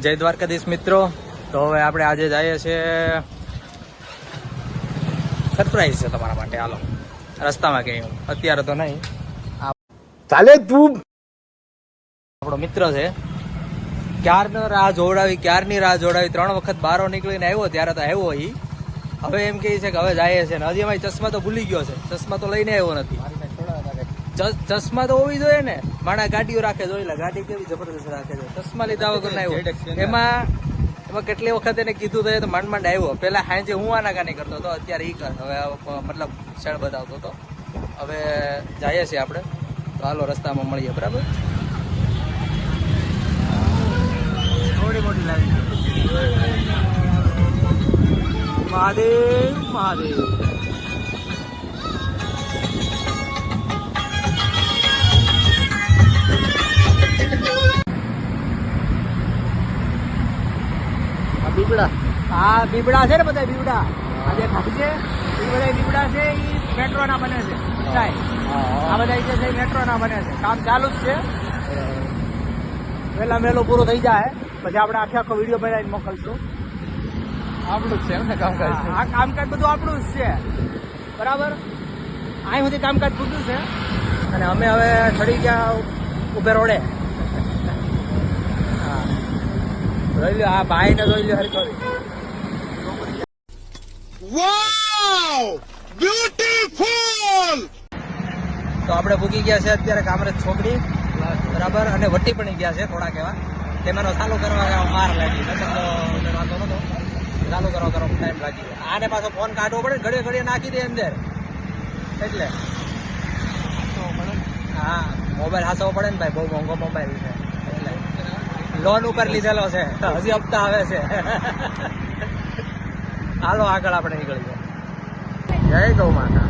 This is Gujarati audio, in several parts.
જય દ્વારકાધીશ મિત્રો. તો હવે આપણે આજે જઈએ છીએ, સરપ્રાઈઝ છે તમારા માટે. હાલો રસ્તામાં કે અત્યારે તો નહીં, ચાલે તું. આપણો મિત્ર છે, ક્યારની રાહ જોડાવી 3 વખત બારો નીકળીને આવ્યો, ત્યારે તો આવ્યો ઈ. હવે એમ કહે છે કે હવે જાય છે ને હજી અમારી ચશ્મા તો ભૂલી ગયો છે, ચશ્મા તો લઈને આવ્યો નથી. ચશ્મા તો હોવી જોઈએ ને, માણા ગાડીઓ રાખે, જોઈ લે ગાડી કેવી જબરદસ્ત રાખે છે. ચશ્મા લીધા વગર ના આવ્યો. એમાં કેટલી વખત એને કીધું તો માંડ આવ્યો. પેલા હાંજે હું આનાકાની કરતો હતો, અત્યારે ઈ કર. હવે મતલબ શેડ બતાવતો હતો. હવે જઈએ છીએ આપણે, તો હાલો રસ્તામાં મળીએ. બરાબર, થોડી મોટી લાવી. મહાદેવ મહાદેવ. બીબડા છે ને, બધા બીબડા આ જે ખાધી છે એ બધા બીબડા છે, એ મેટ્રો ના બને છે. આ બધા છે મેટ્રો ના બને છે. કામ ચાલુ જ છે, પેલા મેલો પૂરો થઈ જાય પછી આપણે આખો વિડીયો બનાવીને મોકલશું. આપણું જ છે એમ ને કામકાજ? આ કામકાજ બધું આપણું જ છે. બરાબર, અહીં સુધી કામકાજ પૂરું છે. અને અમે હવે ચડી ગયા ઉભે રોડે. હા, જોઈ લો આ ભાઈ ને, જોઈ લો હરખરી. વાવ, બ્યુટીફુલ. તો આપણે પૂકી ગયા છે અત્યારે કામરેજ છોકરી. બરાબર, અને વટી પણ ગયા છે થોડાક એવા. કેમેરો ચાલુ કરવા વાર લાગી, નકર તો વાંધો નતો. ચાલુ કરવા ટાઈમ લાગી ગયો. આને પાછો ફોન કાઢવો પડે, ઘડીએ નાખી દે અંદર, એટલે હા મોબાઈલ હાચવો પડે ને ભાઈ, બહુ મોંઘો મોબાઈલ છે. એટલે લોન ઉપર લીધેલો છે, હજી હપ્તા આવે છે. હાલો આગળ આપણે નીકળી જાય. જય ગૌ માતા.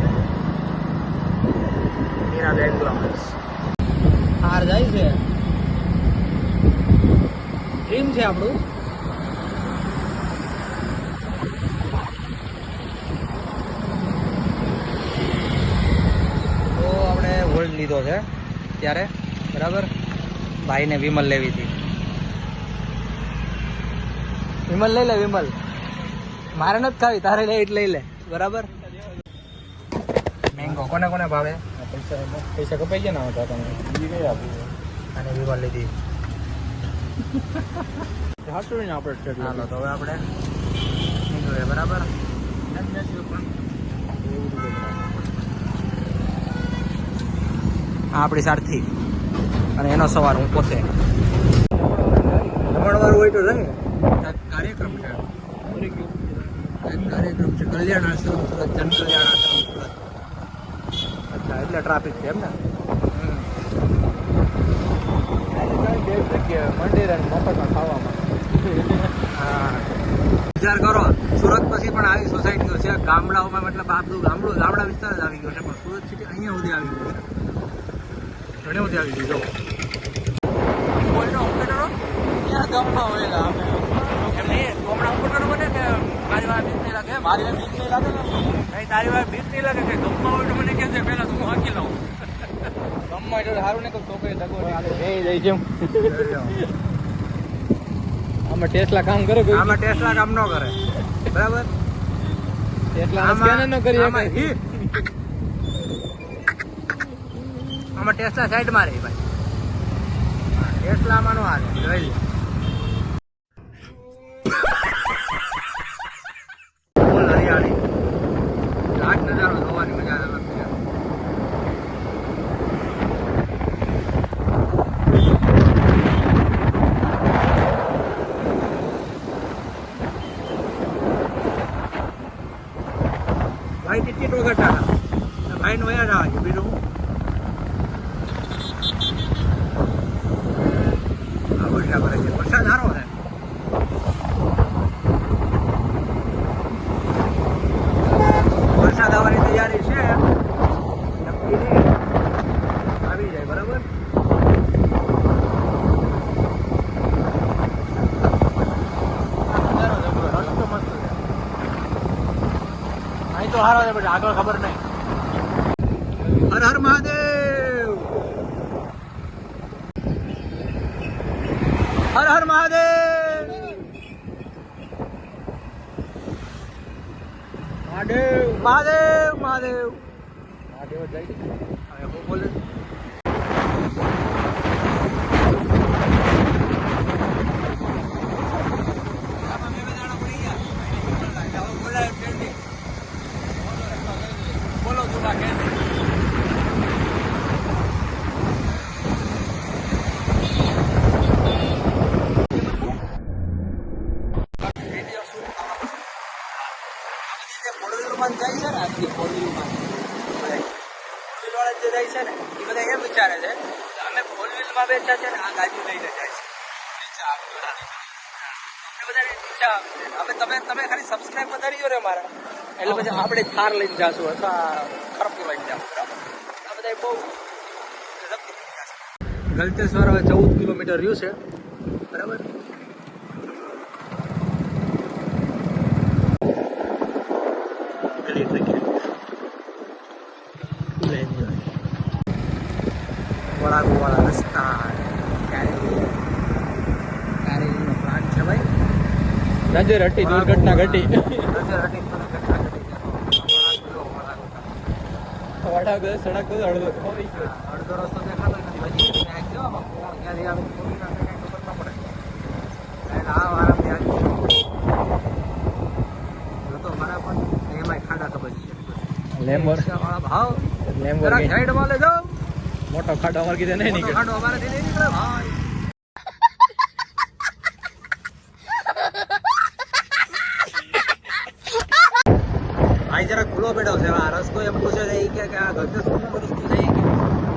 મીરાબેન ગ્લાસ હાર જાય છે. ડ્રીમ છે આપણું. તો આપણે હોલ્ડ લીધો છે ત્યારે. બરાબર, ભાઈને વિમલ લેવી હતી. વિમલ લઈ લે, વિમલ. મારે નથી ખાવી, તારે લે એટલે લઈ લે. બરાબર, મેંગો કોને કોને ભાવે? પૈસા કપાઈ ગયા ના હતા તમે અને વિમલ લીધી. હાચું ને આપણે. હાલો તો હવે આપણે નીકળીએ. બરાબર, આપણી સારથી અને એનો સવાર હું પોતે. જમણવાર હોય તો જાય. કાર્યક્રમ છે, કાર્યક્રમ છે કલ્યાણ આશ્રમ સુરત, જન કલ્યાણ આશ્રમ સુરત. અચ્છા, એટલે ટ્રાફિક છે એમ ને? મંદિર અને મફતમાં ખાવામાં. હા, વિચાર કરો, સુરત પછી પણ આવી સોસાયટીઓ છે ગામડાઓમાં. મતલબ આ બધું ગામડા વિસ્તાર જ આવી ગયો છે, પણ સુરત સિટી અહીંયા સુધી આવી ગયું છે. ઘણી બધી આવી ગયું. કોઈનો ઓપરેટરો ત્યાં ગામમાં હોયેલા અમે એમને ગામડા ઓપરેટરો બને કે મારી વાર બીક નહીં લાગે? મારી વાર બીક નહીં લાગે ને? નહીં, તારી વાર બીક નહીં લાગે કે ગમમાં હોય તો મને કહે છે પહેલાં હું હાકી લઉં. ગમમાં એટલે સારું ને કોઈ છોકરી દગો જઈ છે. આમાં ટેસ્લા કામ કરે? આમાં ટેસ્લા કામ ન કરે. બરાબર, ટેસ્લા સ્કેનર ન કરી આમાં ટેસ્લા સાઈડમાં રહી ભાઈ. ટેસ્લામાં નો હાલે. જોઈ લે ફૂલ હરિયાળી, આજ નજારો જોવાની મજા અલગ છે. ભાઈ ટિકિટ વગર ચાલે, ભાઈ નું વયા જવા છે. બીજું વરસાદ સારો છે. વરસાદ આવવાની તૈયારી છે, નક્કી નહીં, આવી જાય. બરાબર, રસ્તો મસ્ત છે. અહીં તો સારો છે, પછી આગળ ખબર નહીં. હર હર મહાદેવ. હર હર મહાદેવ. મહાદેવ મહાદેવ મહાદેવ મહાદેવ જાય હવે હું બોલે બોલો જૂના કે જાય છે ને આટલી ફોરવ્હીલમાં ફોરવ્હીલવાળા જે જાય છે ને એ બધા એમ વિચારે છે કે અમે ફોરવ્હીલમાં બેઠા છે ને આ ગાડી લઈને જાય છે એ બધાને ઈચ્છા હવે તમે ખાલી સબસ્ક્રાઈબ વધારી દો ને મારા એટલે પછી આપણે થાર લઈને જાશું અથવા ખરપુર લઈને જાશું બરાબર આ બધા બહુ ગલતેશ્વર હવે 14 કિલોમીટર રહ્યું છે બરાબર વળાગુવાળા રસ્તા કારેલીનો પ્લાન્ટ છે ભાઈ નજર હટી દુર્ઘટના ઘટી વડાગો સડક તો અડધો ખોઈ ગયો અડધો રસ્તો દેખાતો નથી પછી ક્યાંથી આવે થોડી ના કઈ ખબર ન પડે એટલે આ આરામથી આવી તો બરાબર એમાંય ખાડા ખબર છે લેમ્બોર વાળા ભાવ લેમ્બોર જરા સાઈડ માં લે જાઓ મોટો ખાડો અમાર કીધે નહીં નીકળે ખાડો અમારાથી નહીં નીકળે ભાઈ ભાઈ જરા ખુલ્લો બેઠો છે આ રસ્તો એમ પૂછે છે કે આ ગલતેશ્વરનો રસ્તો છે કે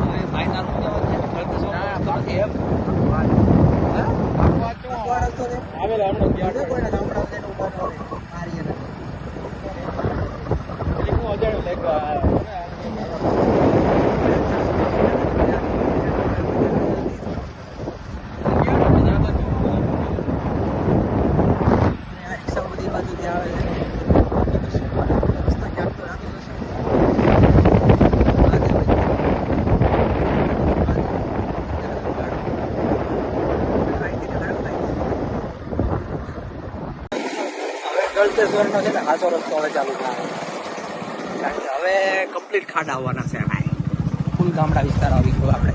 હવે ભાઈ તારું કહેવાનું છે ગલતેશ્વરનો રસ્તો નથી એમ રસ્તો છે આવેલો હમણાં બીજું કોઈને ગામડા છે ઉભા ન રહે મારી એને હું અજાણ્યો લેખવા રિક્ષા બધી બાજુથી આવે છે રસ્તા ક્યાંક તો રાખી જશે ગલતેશ્વરનો છે ને આસો રસ્તો હવે ચાલુ થાય કારણ કે હવે કમ્પ્લીટ ખાડા આવવાના છે ભાઈ ફૂલ ગામડા વિસ્તાર આવી ગયો આપણે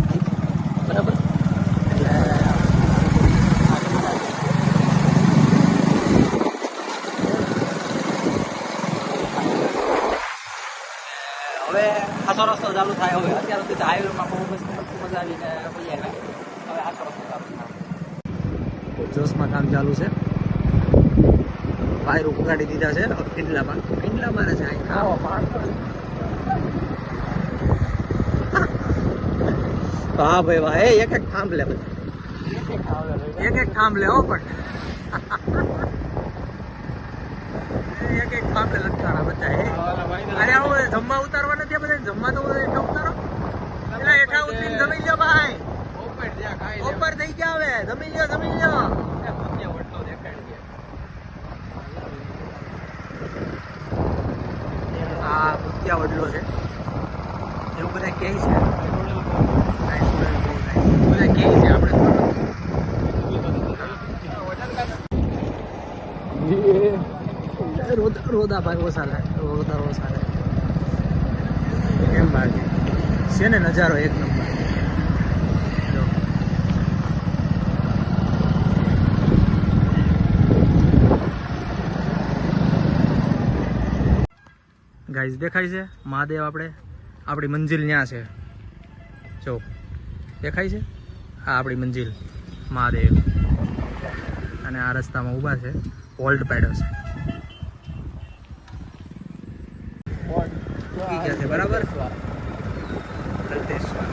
બરાબર એટલે હવે આસો રસ્તો ચાલુ થાય હવે અત્યાર સુધી હાઈવેમાં બહુ મસ્ત મજા આવીને પછી હવે આસો રસ્તો ચાલુ થાય જોશમાં કામ ચાલુ છે વાયર ઉગાડી દીધા છે પિંડલામાં મારે છે હા ભાઈ વાહ એક એક થાંભ લે બધા એક થાંભ લે હો પણ એક થાંભ લે લટકાણા બધા અરે આવું જમવા ઉતારવા નથી બધા જમવા તો એટલા ઉતારો એટલે એટલા ઉતરીને જમી લ્યો ભાઈ ઉપર થઈ ગયા હવે જમી લ્યો આ ભૂતિયા વડલો છે એવું બધા કહે છે બધા કહે છે આપણે રોદા ભાઈ ઓછા એમ બાકી છે ને નજારો એક નંબર ગાઈઝ દેખાય છે મહાદેવ આપણી મંજિલ ત્યાં છે જો દેખાય છે આ આપણી મંજિલ મહાદેવ અને આ રસ્તામાં ઊભા છે વોલ્ટ પેડો છે બરાબર ગલતેશ્વર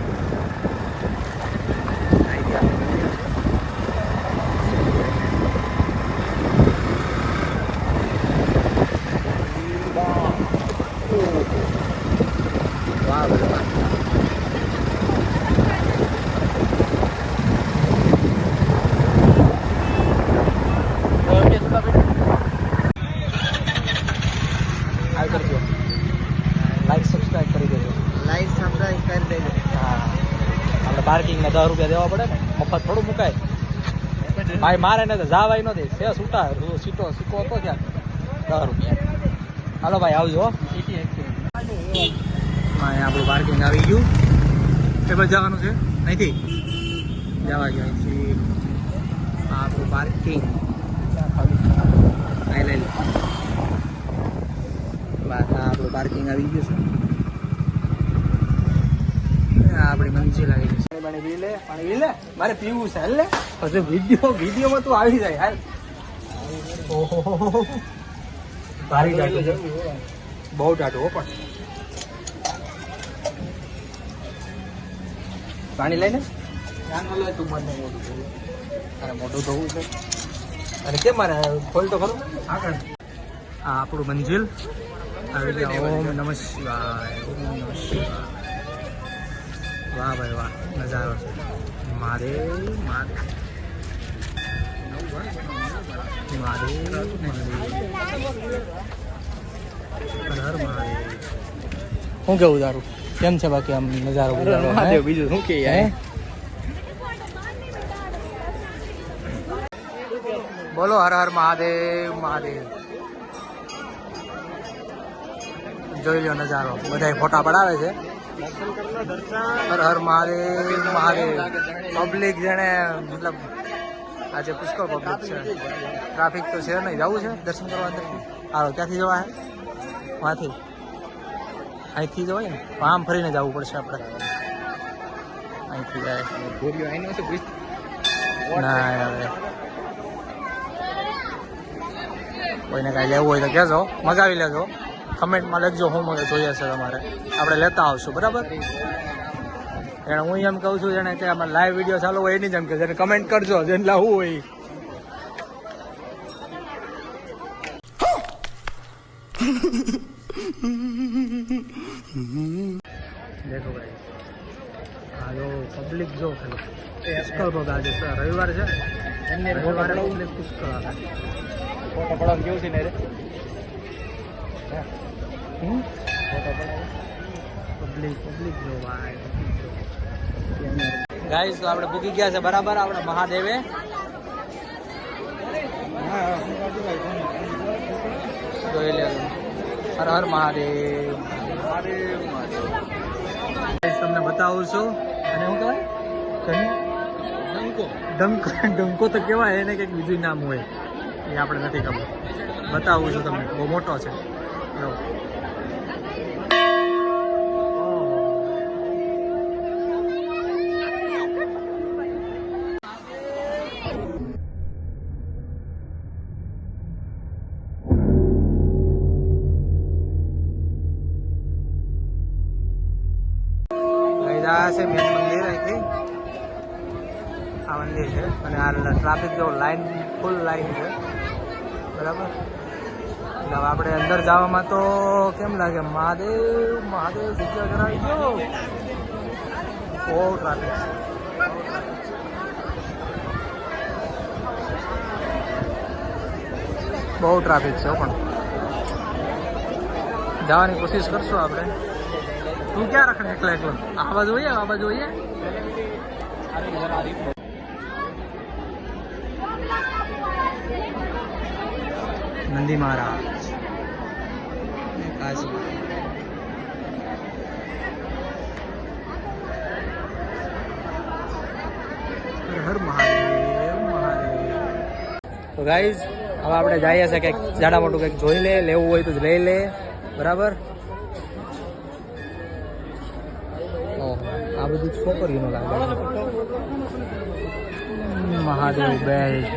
પાર્કિંગના 10 રૂપિયા દેવા પડે ને મફત થોડું મુકાય ભાઈ મારે ને તો જવાય નથી છે છૂટા સીટો સિક્કો હતો ત્યાં 10 રૂપિયા હાલો ભાઈ આવજો હો. અહીંયા આપણું પાર્કિંગ આવી ગયું. એ બાજુ જવાનું છે અહીંથી જવા ગયો અહીંથી આ આપણું પાર્કિંગ અહીં લઈ લો. બસ આ આપણું પાર્કિંગ આવી ગયું છે. આ આપણી મંજિલ આવી ગઈ છે. પાણી પી લે, પાણી પી લે. મારે પીવું છે હાલ લે. પછી વિડીયોમાં તું આવી જાય હાલ. ઓહો ભારી ટાટું છે, બહુ ટાટું હો. પણ પાણી લઈને અરે મોટું ધોવું છે. અરે કેમ મારે ખોલ તો ખરું આગળ. આ આપણું મંજિલ આવી ગયા. ઓમ નમઃ શિવાય, ઓમ નમઃ શિવાય. વાહ ભાઈ વાહ, નજારો છે. મહાદેવ મહાદેવ મહાદેવ હર હર મહાદેવ. શું કેવું તારું? કેમ છે બાકી આમ નજારો? મહાદેવ બીજું શું કે બોલો. હર હર મહાદેવ મહાદેવ. જોઈ લ્યો નજારો. બધા ફોટા પડાવે છે. હર હર મહાદેવ મહાદેવ. પબ્લિક જેને મતલબ આજે પુષ્કળ પબ્લિક છે. ટ્રાફિક તો છે નહીં. જવું છે દર્શન કરવા અંદર? હાલો ક્યાંથી જવા હે? વાંથી અહીંથી જવાય ને? આમ ફરીને જવું પડશે આપણે. અહીંથી જાય ના હવે. કોઈને કાંઈ લેવું હોય તો કહેજો, મગાવી લેજો. કમેન્ટમાં લખજો શું મને જોઈએ છે તમારે, આપણે લેતા આવશું. બરાબર? એને હું એમ કહું છું જેને કે આમાં લાઈવ વિડીયો ચાલુ હોય એની જ એમ કે જેને કમેન્ટ કરજો જેને લાવવું હોય. દેખો ભાઈ આ જો પબ્લિક જો ખાલી પુષ્કળ પગ. આજે રવિવાર છે, રવિવારે પબ્લિક પુષ્કળ આવે. ફોટો પડાવ કેવું છે ને રે? પબ્લિક જો ભાઈ. ગાઈસ તો આપણે ભૂકી ગયા છે બરાબર આપણે મહાદેવે. જોઈ લેજો. હર હર મહાદેવ મહાદેવ મહાદેવ. તમને બતાવું છું. અને શું કહેવાય? ડંકો. ડંકો તો કહેવાય, એને કંઈક બીજું નામ હોય એ આપણે નથી ખબર. બતાવું છું તમને. બહુ મોટો છે. જો છે મેન મંદિર. અહીંથી આ મંદિર છે અને આ ટ્રાફિક જો લાઈન ફૂલ લાઈન છે. બરાબર? એટલે હવે આપણે અંદર જવામાં તો કેમ લાગે? મહાદેવ મહાદેવ જગ્યા કરાવી દો. બહુ ટ્રાફિક છે. બહુ ટ્રાફિક છે પણ જવાની કોશિશ કરશું આપણે. તું ક્યાં રખડે એકલા એકલો? આ બાજુ જોઈએ, આ બાજુ જોઈએ. નંદી મહારાજ કાશી. હર મહાદેવ મહાદેવ. તો ગાઈઝ હવે આપણે જઈએ છીએ કંઈક જાડા મોટું કંઈક જોઈ લે. લેવું હોય તો જ લઈ લે. બરાબર? આ બધું છોકરીઓનું લાગે. મહાદેવ બેલ્ટ.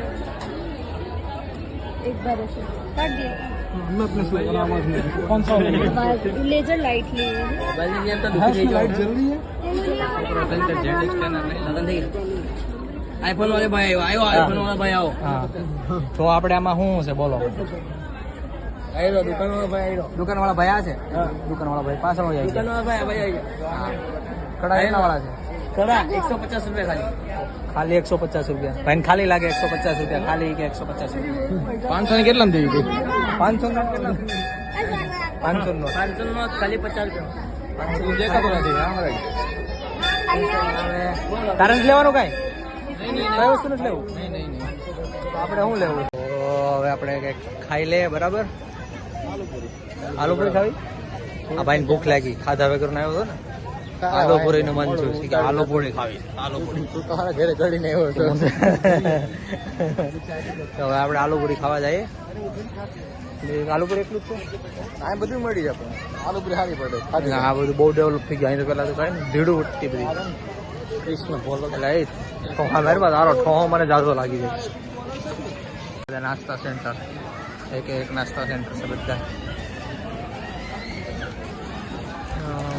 एक बार ऐसे काट दिया। मैं अपने से बनावा है। कौन सा लेजर लाइट लिए लाइट जल रही है? આઈફોન વાળો ભાઈ આવ્યો. આઈફોન વાળો ભાઈ આવો. હા તો આપણે આમાં શું છે બોલો? આવ્યો દુકાન વાળો ભાઈ આવ્યો. દુકાન વાળા ભાઈ આ છે? દુકાન વાળા ભાઈ પાછળ જાય. દુકાન વાળા ભાઈ કડા એના વાળા છે? કડા 150 રૂપિયા ખાલી. ખાલી 150 રૂપિયા. ભાઈ ખાલી લાગે 150 રૂપિયા. ખાલી કે 150 રૂપિયા. 500 ની કેટલામાં થઈ ગઈ? 500 નો કેટલા? 500 નો. 500 નો ખાલી 50 રૂપિયા. દેખાતો નથી. તારે જ લેવાનું કાંઈ? નહીં કઈ વસ્તુ નથી લેવું? નહીં. તો આપણે શું લેવું? તો હવે આપણે કંઈક ખાઈ લે. બરાબર? આલુ પૂરી ખાવી આ ભાઈને ભૂખ લાગી ખાધા વગર આવ્યો હતો ને આલુ પૂરી નું મન થયું છે કે આલુ પૂરી ખાવી આલુ પૂરી તું તો હારા ઘરે ચડીને આવ્યો છો. તો હવે આપણે આલુ પૂરી ખાવા જઈએ આલુ પૂરી એટલું જ છે આ બધું મળી જાય પણ આલુ પૂરી સારી પડે ખાધી. આ બધું બહુ ડેવલપ થઈ ગયું અહીં તો પેલા તો કઈ ને ભીડું ઉઠતી બધી કૃષ્ણ બોલો એટલે એ ઠોહા મારી પાસે તારો ઠોહો મને જાજો લાગી જાય બધા નાસ્તા સેન્ટર એક નાસ્તા સેન્ટર છે બધા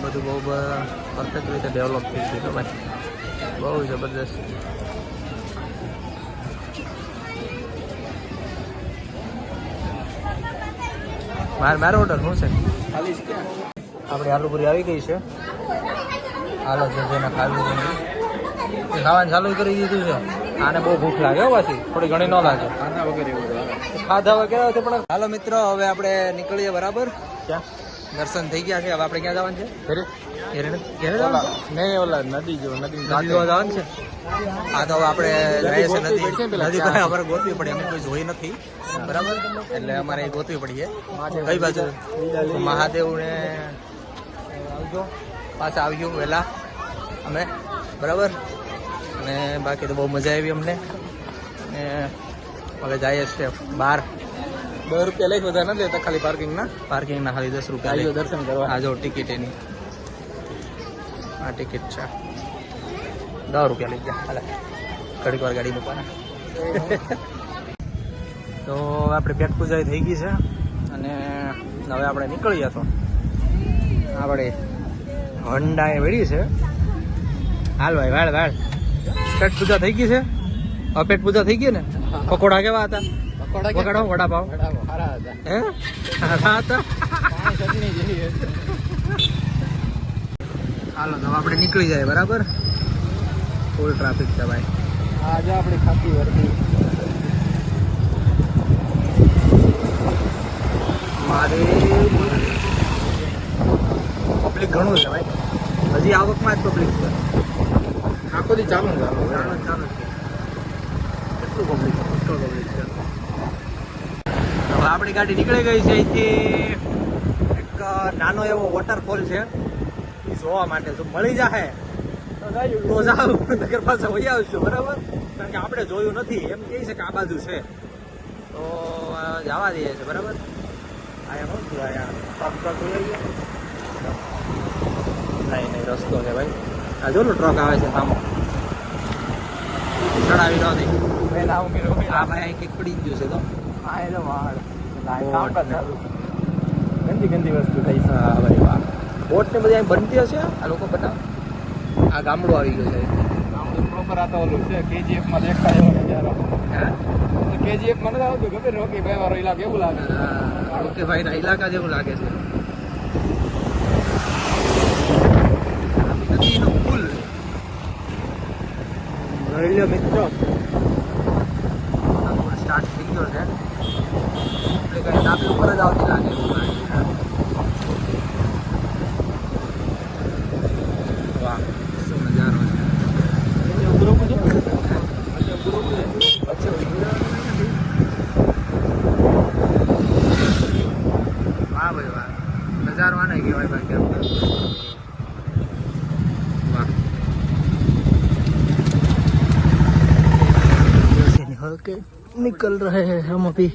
બધું બહુ પરફેક્ટ રીતે ડેવલપ થઈ ગયું તો ભાઈ બહુ જબરદસ્ત મારો ઓર્ડર શું છે ખાલી છે ક્યાં? આપણી આલુ પૂરી આવી ગઈ છે હાલો છે જેને ખાવી છે ખાવાનું ચાલુ કરી દીધું છે આને બહુ ભૂખ લાગે હો પાછી થોડી ઘણી ન લાગે ખાધા વગર એવું તો આવે. ખાધા વગેરે છે પણ હાલો મિત્રો હવે આપણે નીકળીએ બરાબર ક્યાં? દર્શન થઈ ગયા છે હવે આપણે ક્યાં જવાનું છે ઘરે? ઘેરે ઘેરે ઓલા જવાનું છે? નહીં ઓલા નદી જો નદી નદી જોવા જવાનું છે હા તો હવે આપણે જઈએ છીએ નદી પડશે પેલા નદી પાસે અમારે ગોતવી પડે અમે કોઈ જોઈ નથી બરાબર એટલે અમારે ગોતવી પડી છે કઈ બાજુ મહાદેવ ને આવજો પાછા આવ્યો વહેલા અમે બરાબર અને બાકી તો બહુ મજા આવી અમને અને હવે જઈએ છીએ બહાર 10 રૂપિયા લઈ વધારે નથી લેતા ખાલી પાર્કિંગ ના. પાર્કિંગના ખાલી 10 રૂપિયા આજો લે. દર્શન કરવા. આ જો ટિકિટ એની આ ટિકિટ છે 10 રૂપિયા લઈ ગયા હાલે ઘડીક વાર ગાડી મૂકવાના તો આપણે પેટ પૂજા થઈ ગઈ છે અને હવે આપણે નીકળીએ તો આપણે હોન્ડા એ વેડી છે હાલ ભાઈ વાળ વાળ પેટ પૂજા થઈ ગઈ છે હવે પેટ પૂજા થઈ ગઈ ને પકોડા કેવા હતા પકોડા વડાપાવ સારા હતા. હે સારા હતા પાણી ચટણી જેવી હતી. હાલો તો આપણે નીકળી જાય બરાબર ફૂલ ટ્રાફિક છે ભાઈ આજે આપણી ખાતી વર્તી મારે પબ્લિક ઘણું છે ભાઈ હજી આવકમાં જ પબ્લિક છે આખો દી ચાલુ ને ચાલુ. ચાલો ચાલો કેટલું પબ્લિક છે કેટલું પબ્લિક છે હવે આપણી ગાડી નીકળી ગઈ છે અહીંથી એક નાનો એવો વોટરફોલ છે એ જોવા માટે જો મળી જાય તો જાવ નગર પાસે વહી આવશું બરાબર કારણ કે આપણે જોયું નથી એમ કહે છે કે આ બાજુ છે તો જવા દઈએ છે બરાબર આયા શું થયું આયા ટ્રક જોઈ નહીં રસ્તો છે ભાઈ આ જો ટ્રક આવે છે સામો ચડાવી ન દે પહેલા હું મેળવું આ ભાઈ અહીં કંઈક પડી જ ગયું છે તો આ એ તો વાળ. કામકાજ ચાલુ. ગંદી ગંદી વસ્તુ થઈ છે. હા ભાઈ વાહ બોટ ને બધી અહીં બનતી હશે આ લોકો બનાવે આ ગામડું આવી ગયું છે આમ તો પ્રોપર આ તો ઓલું છે KGF માં દેખાય એવો નજારો. KGF માં નથી આવતું ખબર રોકી ભાઈ વાળો ઇલાકો એવું લાગે. ઓકે ભાઈ ના ઇલાકા જેવું લાગે છે નદીનો પુલ જોઈ લો મિત્રો સ્ટાર્ટ થઈ ગયો છે એટલે કઈ નાપી ઉપર જ આવતી લાગે એવું લાગે છે. વાહ શું નજારો વાહ ભાઈ વાહ નજારો આને કહેવાય ભાઈ કેમ વાહ जैसे निकल के निकल रहे हैं हम अभी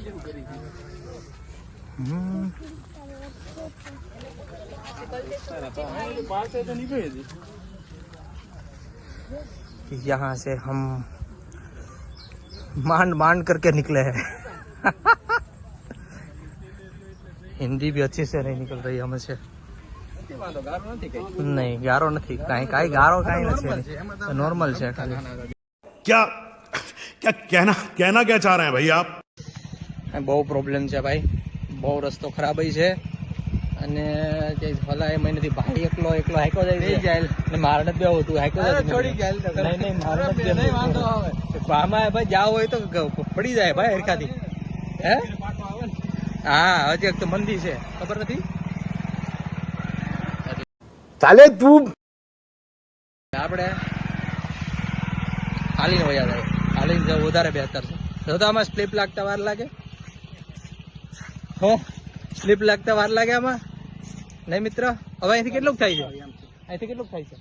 यहाँ से हम માંડ માંડ करके निकले हैं हिंदी भी अच्छी से नहीं निकल रही हमसे नहीं गारो નથી કાઈ કાઈ ગારો કાઈ નથી નોર્મલ છે ખાલી क्या क्या कहना कहना क्या चाह रहे हैं भाई आप બહુ પ્રોબ્લેમ છે ભાઈ બહુ રસ્તો ખરાબ છે અને જે ભલા એ મહિનાથી ભાઈ એકલો હાઈકો જાય છે ને મારે નથી બેવું તું હાઈકો જાય નહીં મારે નથી નહીં વાંધો આવે. આમાં ભાઈ જાવ હોય તો પડી જાય ભાઈ હરખાથી હે હા હજી એક તો મંદિર છે ખબર નથી साले तू આપણે હાલીને વયા જાય હાલીને જવું વધારે બહેતર છે જો તો આમાં સ્લીપ લાગતા વાર લાગે હો સ્લીપ લાગતા વાર લાગે આમાં નહીં મિત્ર? હવે અહીંથી કેટલું થાય છે? અહીંથી કેટલું થાય છે?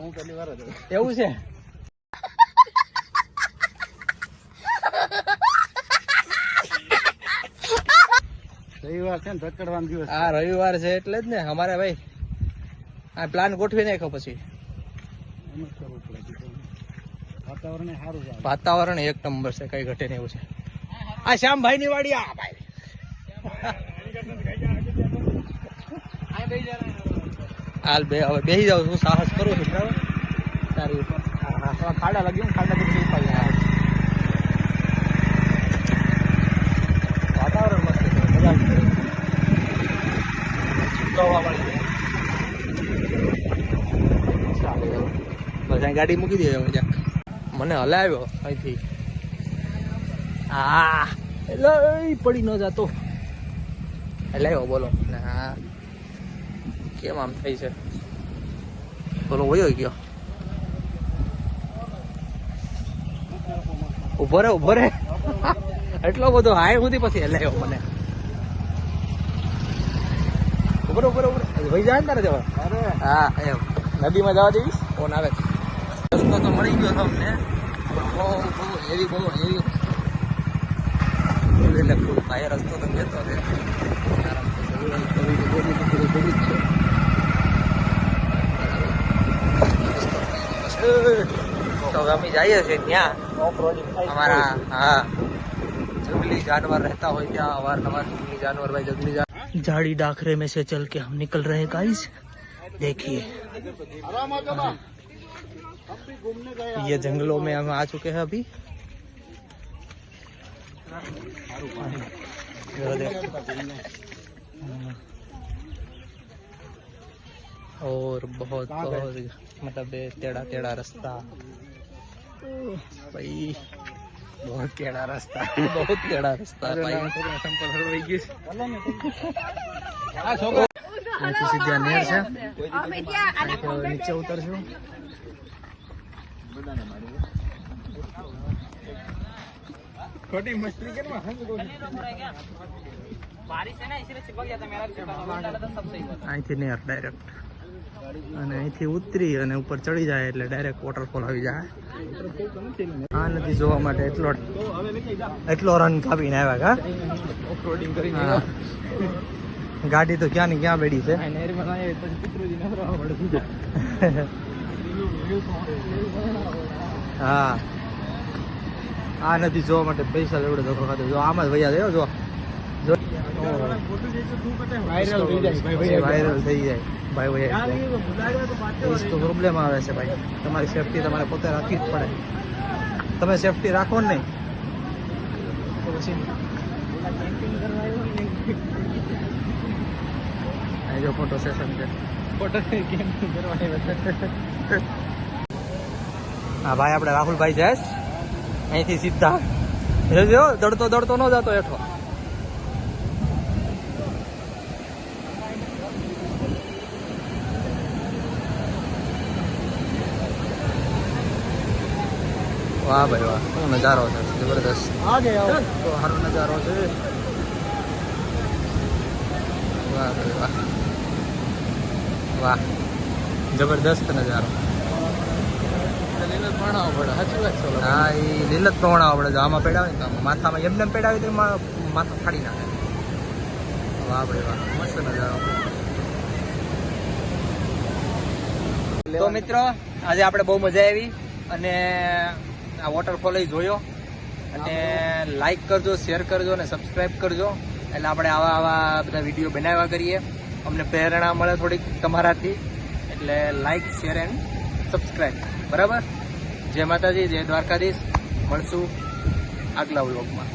હું પહેલી વાર જ એવું છે? રવિવાર છે ને ધક્કડવાનો દિવસ. આ રવિવાર છે એટલે જ ને અમારે ભાઈ આ પ્લાન ગોઠવી નાખ્યો. પછી એમ જ કરવું પડે બીજું. વાતાવરણ સારું છે. વાતાવરણ એક નંબર છે, કઈ ઘટે નહીં એવું છે. આ શ્યામભાઈ ની વાડી આ ભાઈ હાલ બે હવે બેસી જાવ છું, સાહસ કરું છું બરાબર તારી ઉપર. ખાડા લાગ્યું ખાડા પછી વાતાવરણ મસ્ત છે, મજા આવે. ગોવા વાળી બસ અહીં ગાડી મૂકી દે મજા. મને હલાવ્યો અહીંથી. હા એટલે એ પડી ન જાતો એટલે આવ્યો. બોલો ને હા કેમ આમ થઈ છે? બોલો વયો ગયો. ઉભો રે એટલો બધો હાય સુધી પછી હલાવ્યો મને. ઉભો ભાઈ જાય ને તારે જવા? હા એમ નદીમાં જવા દેવીશ? ફોન આવે છે. રસ્તો તો મળી ગયો તમને. બહુ હેવી લખું ભાઈ રસ્તો તો કહેતો છે. તો અમે જઈએ છીએ ત્યાં અમારા હા जंगली जानवर रहता हो ત્યાં अवारनवार जंगली जानवर भाई जंगली झाड़ी डाखरे में से चल के हम निकल रहे गाइस. देखिए ये जंगलों में हम आ चुके हैं अभी. और बहुत मतलब टेढ़ा रास्ता भाई. बहुत टेढ़ा रास्ता भाई. અહીંથી સીધા નેર છે. નીચે ઉતરશું. छोटी मछली के ना અહીંથી નેર ડાયરેક્ટ અને અહીંથી ઉતરી અને ઉપર ચડી જાય એટલે ડાયરેક્ટ વોટરફોલ આવી જાય. આ નથી જોવા માટે એટલો રન કાપીને આવ્યા કા ઓફરોડિંગ કરીને હા. ગાડી તો ક્યાં ની ક્યાં બેડી છે. નહેરમાં આવે પછી પિતૃજી નવરા પડે. હા આ નથી જોવા માટે પૈસા એવડે ધોકો ખાતો. જો આમાં જ વૈયા થયો જો વાયરલ થઈ જાય ભાઈ. વાયરલ થઈ જાય ભાઈ વૈયા તો પ્રોબ્લેમ આવે છે ભાઈ. તમારી સેફટી તમારે પોતે રાખવી જ પડે. તમે સેફટી રાખો ને નહીં તો પછી અહીં જો ફોટો સેશન છે. ફોટો કેમ કરવાની હા ભાઈ આપણે રાહુલભાઈ જાય અહીંથી સીધા જો દડતો ન જતો હેઠો. વાહ ભાઈ વાહ શું નજારો છે જબરદસ્ત. આ ગયા તો સારો નજારો છે. વાહ ભાઈ વાહ વાહ જબરદસ્ત નજારો. હા એ લીલત પવણાવવા પડે. આમાં પેડાવે ને તો માથામાં એમને પેડાવે તો એમાં માથું ફાડી નાખે. વાહ ભાઈ વાહ મસ્ત નજારો. તો મિત્રો આજે આપણે બહુ મજા આવી અને આ વોટરફોલ જોયો. અને લાઈક કરજો, શેર કરજો અને સબસ્ક્રાઈબ કરજો. એટલે આપણે આવા બધા વિડીયો બનાવ્યા કરીએ. અમને પ્રેરણા મળે થોડીક તમારાથી. એટલે લાઈક, શેર એન્ડ સબસ્ક્રાઈબ. બરાબર. જય માતાજી, જય દ્વારકાધીશ. મળશું આગલા વ્લોગમાં.